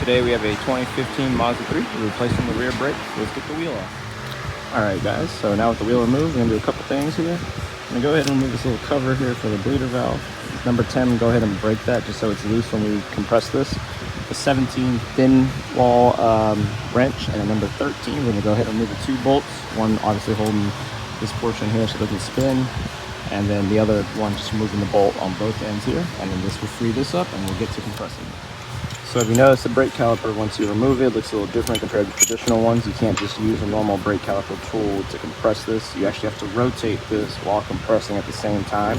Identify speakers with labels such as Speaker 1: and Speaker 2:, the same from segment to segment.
Speaker 1: Today we have a 2015 Mazda 3. We're replacing the rear brake. Let's get the wheel off. Alright guys, so now with the wheel removed, we're going to do a couple things here. I'm going to go ahead and remove this little cover here for the bleeder valve. Number 10, go ahead and break that just so it's loose when we compress this. The 17 thin wall wrench, and then number 13, we're going to go ahead and remove the two bolts. One obviously holding this portion here so it doesn't spin, and then the other one just removing the bolt on both ends here, and then this will free this up and we'll get to compressing. So if you notice, the brake caliper, once you remove it, looks a little different compared to traditional ones. You can't just use a normal brake caliper tool to compress this. You actually have to rotate this while compressing at the same time.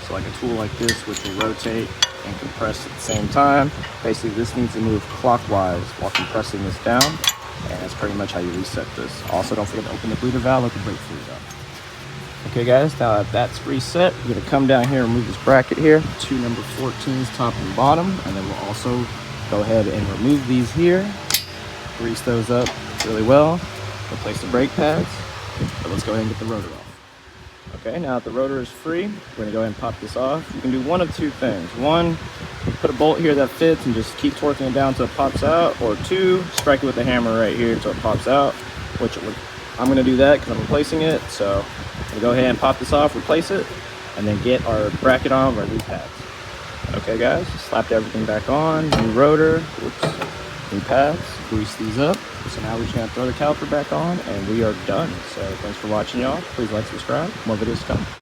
Speaker 1: So like a tool like this, which will rotate and compress at the same time. Basically, this needs to move clockwise while compressing this down, and that's pretty much how you reset this. Also, don't forget to open the bleeder valve, let the brake fluid out. Okay guys, now that that's reset, we're gonna come down here and remove this bracket here, two number 14s top and bottom, and then we'll also go ahead and remove these here, grease those up really well, replace the brake pads, but let's go ahead and get the rotor off. Okay, now that the rotor is free, we're gonna go ahead and pop this off. You can do one of two things. One, put a bolt here that fits and just keep torquing it down until it pops out, or two, strike it with the hammer right here until it pops out, which I'm gonna do that because I'm replacing it. So I'm gonna go ahead and pop this off, replace it, and then get our bracket on with our new pads. Okay guys, slapped everything back on, new rotor, whoops, new pads, grease these up. So now we're just gonna throw the caliper back on and we are done. So thanks for watching y'all. Please like, subscribe, more videos to come.